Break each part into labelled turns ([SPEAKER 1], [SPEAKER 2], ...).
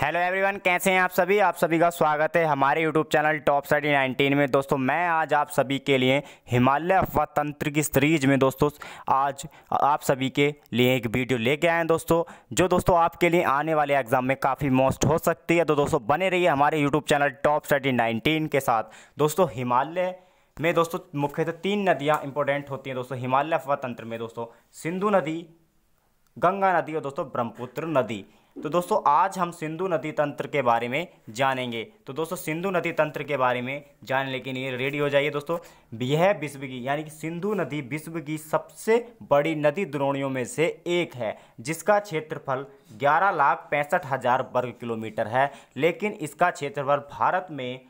[SPEAKER 1] Hello everyone, कैसे हैं आप सभी का स्वागत है हमारे यूट्यूब चैनल टॉप स्टडी 19 में। दोस्तों मैं आज आप सभी के लिए हिमालय अफवाह तंत्र की सीरीज में दोस्तों आज आप सभी के लिए एक वीडियो लेके आए हैं दोस्तों, जो दोस्तों आपके लिए आने वाले एग्जाम में काफ़ी मोस्ट हो सकती है। तो दोस्तों बने रहिए हमारे यूट्यूब चैनल टॉप स्टडी 19 के साथ। दोस्तों हिमालय में दोस्तों मुख्यतः 3 नदियाँ इंपॉर्टेंट होती हैं दोस्तों हिमालय अफवाह तंत्र में। दोस्तों सिंधु नदी, गंगा नदी और दोस्तों ब्रह्मपुत्र नदी। तो दोस्तों आज हम सिंधु नदी तंत्र के बारे में जानेंगे। तो दोस्तों सिंधु नदी तंत्र के बारे में जानने के लिए रेडी हो जाइए दोस्तों। यह विश्व की यानी कि सिंधु नदी विश्व की सबसे बड़ी नदी द्रोणियों में से एक है, जिसका क्षेत्रफल 11,65,000 वर्ग किलोमीटर है। लेकिन इसका क्षेत्रफल भारत में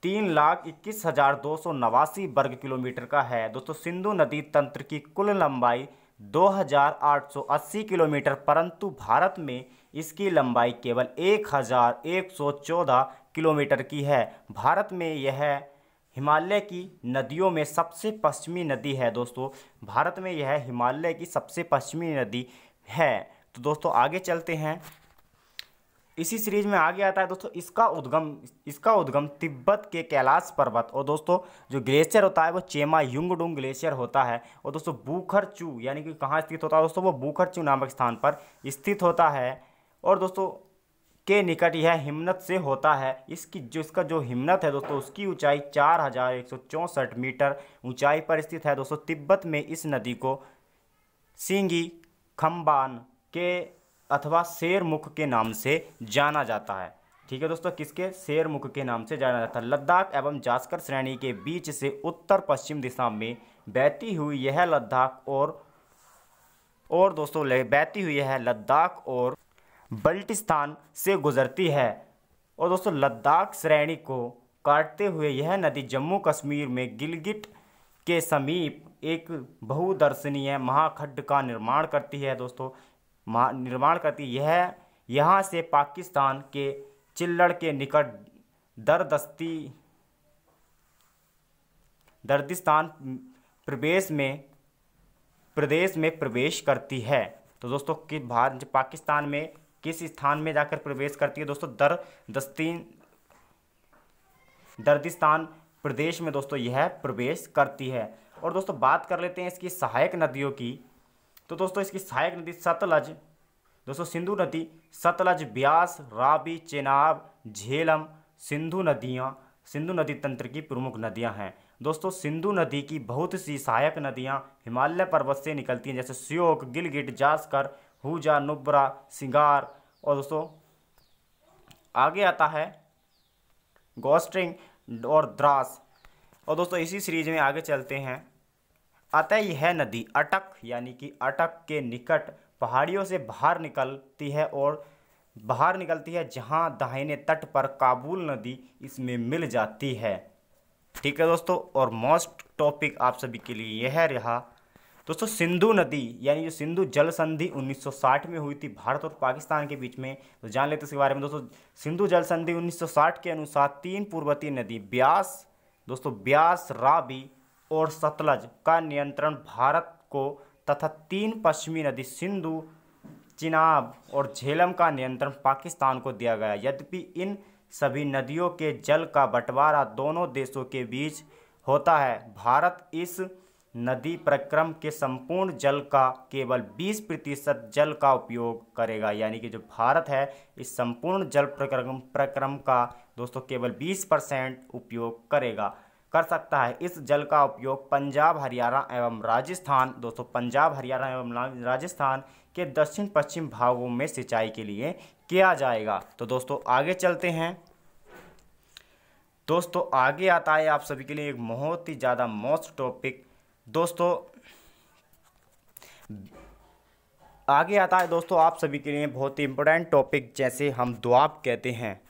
[SPEAKER 1] 3,21,289 वर्ग किलोमीटर का है। दोस्तों सिंधु नदी तंत्र की कुल लंबाई 2,880 किलोमीटर, परंतु भारत में इसकी लंबाई केवल 1,114 किलोमीटर की है। भारत में यह हिमालय की नदियों में सबसे पश्चिमी नदी है। दोस्तों भारत में यह हिमालय की सबसे पश्चिमी नदी है। तो दोस्तों आगे चलते हैं। इसी सीरीज में आगे आता है दोस्तों इसका उद्गम तिब्बत के कैलाश पर्वत और दोस्तों जो ग्लेशियर होता है वो चेमा युंगडुंग ग्लेशियर होता है। और दोस्तों बूखरचू यानी कि कहाँ स्थित होता है दोस्तों, वो बूखरचू नामक स्थान पर स्थित होता है। और दोस्तों के निकट यह हिमनद से होता है। इसका जो हिमनद है दोस्तों उसकी ऊंचाई 4,164 मीटर ऊंचाई पर स्थित है। दोस्तों तिब्बत में इस नदी को सिंगी खम्बान के अथवा शेरमुख के नाम से जाना जाता है। ठीक है दोस्तों, किसके? शेरमुख के नाम से जाना जाता है। लद्दाख एवं जास्कर श्रेणी के बीच से उत्तर पश्चिम दिशा में बहती हुई यह लद्दाख और बल्टिस्तान से गुजरती है। और दोस्तों लद्दाख श्रेणी को काटते हुए यह नदी जम्मू कश्मीर में गिलगिट के समीप एक बहुदर्शनीय महाखंड का निर्माण करती है। दोस्तों यह यहाँ से पाकिस्तान के चिल्लड़ के निकट दर्दिस्तान प्रदेश में प्रवेश करती है। तो दोस्तों पाकिस्तान में किस स्थान में जाकर प्रवेश करती है दोस्तों? दर्दिस्तान प्रदेश में दोस्तों यह प्रवेश करती है। और दोस्तों बात कर लेते हैं इसकी सहायक नदियों की। तो दोस्तों इसकी सहायक नदी सतलज, दोस्तों सिंधु नदी, सतलज, ब्यास, रावी, चेनाब, झेलम सिंधु नदी तंत्र की प्रमुख नदियां हैं। दोस्तों सिंधु नदी की बहुत सी सहायक नदियां हिमालय पर्वत से निकलती हैं, जैसे श्योक, गिलगिट, जास्कर, हुजा, नुब्रा, सिंगार। और दोस्तों आगे आता है गोस्ट्रिंग और द्रास। और दोस्तों इसी सीरीज में आगे चलते हैं। अतः यह नदी अटक यानी कि अटक के निकट पहाड़ियों से बाहर निकलती है, जहां दाहिने तट पर काबुल नदी इसमें मिल जाती है। ठीक है दोस्तों, और मोस्ट टॉपिक आप सभी के लिए यह रहा दोस्तों सिंधु नदी यानी जो सिंधु जल संधि 1960 में हुई थी भारत और पाकिस्तान के बीच में। तो जान लेते इसके बारे में। दोस्तों सिंधु जल संधि 1960 के अनुसार 3 पूर्ववर्ती नदी ब्यास, रावी और सतलज का नियंत्रण भारत को तथा 3 पश्चिमी नदी सिंधु, चिनाब और झेलम का नियंत्रण पाकिस्तान को दिया गया। यद्यपि इन सभी नदियों के जल का बंटवारा दोनों देशों के बीच होता है, भारत इस नदी प्रक्रम के संपूर्ण जल का केवल 20% जल का उपयोग करेगा। यानी कि जो भारत है इस संपूर्ण जल प्रक्रम का दोस्तों केवल 20% उपयोग कर सकता है। इस जल का उपयोग पंजाब, हरियाणा एवं राजस्थान के दक्षिण पश्चिम भागों में सिंचाई के लिए किया जाएगा। तो दोस्तों आगे चलते हैं। दोस्तों आगे आता है आप सभी के लिए एक बहुत ही ज़्यादा मोस्ट टॉपिक। दोस्तों आगे आता है दोस्तों आप सभी के लिए बहुत ही इंपॉर्टेंट टॉपिक, जैसे हम दोआब कहते हैं।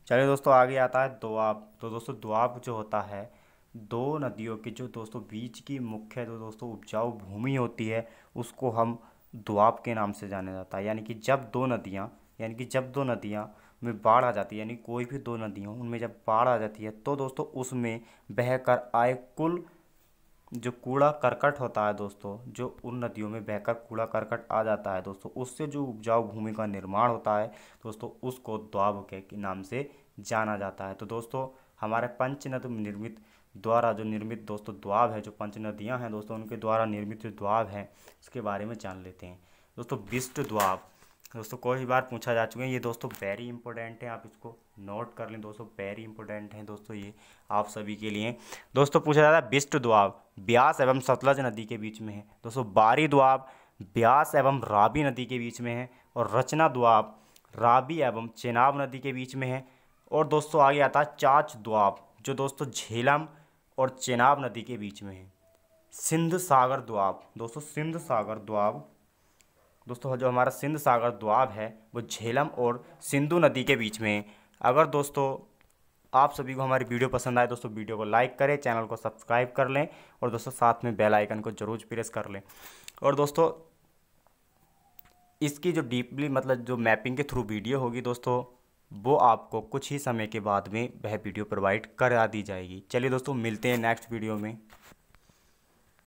[SPEAKER 1] चलिए दोस्तों आगे आता है दोआब। तो दोस्तों दोआब जो होता है, 2 नदियों के जो दोस्तों बीच की मुख्य जो दोस्तों उपजाऊ भूमि होती है उसको हम दोआब के नाम से जाना जाता है। यानी कि जब दो नदियाँ में बाढ़ आ जाती है, यानी कोई भी 2 नदियों उनमें जब बाढ़ आ जाती है तो दोस्तों उसमें बहकर आए कुल जो कूड़ा करकट होता है दोस्तों, जो उन नदियों में बहकर कूड़ा करकट आ जाता है दोस्तों, उससे जो उपजाऊ भूमि का निर्माण होता है दोस्तों, उसको दोआब के नाम से जाना जाता है। तो दोस्तों हमारे पंचनद निर्मित द्वारा जो निर्मित दोस्तों दोआब है, जो पंच नदियाँ हैं दोस्तों, उनके द्वारा निर्मित जो दोआब है उसके बारे में जान लेते हैं। दोस्तों विष्ट दोआब दोस्तों कई बार पूछा जा चुके हैं, ये दोस्तों वेरी इंपॉर्टेंट है, आप इसको नोट कर लें दोस्तों, वेरी इंपॉर्टेंट है दोस्तों ये आप सभी के लिए। दोस्तों पूछा जाता है विष्ट दोआब ब्यास एवं सतलज नदी के बीच में है दोस्तों, बारी दोआब ब्यास एवं रावी नदी के बीच में है, और रचना दोआब रावी एवं चेनाब नदी के बीच में है। और दोस्तों आगे आता है चाच दोआब, जो दोस्तों झेलम और चेनाब नदी के बीच में है। सिंध सागर दोआब दोस्तों, सिंध सागर दोआब दोस्तों, जो हमारा सिंध सागर दोआब है वो झेलम और सिंधु नदी के बीच में है। अगर दोस्तों आप सभी को हमारी वीडियो पसंद आए दोस्तों, वीडियो को लाइक करें, चैनल को सब्सक्राइब कर लें, और दोस्तों साथ में बेल आइकन को जरूर प्रेस कर लें। और दोस्तों इसकी जो डीपली मतलब जो मैपिंग के थ्रू वीडियो होगी दोस्तों, वो आपको कुछ ही समय के बाद में वह वीडियो प्रोवाइड करा दी जाएगी। चलिए दोस्तों मिलते हैं नेक्स्ट वीडियो में।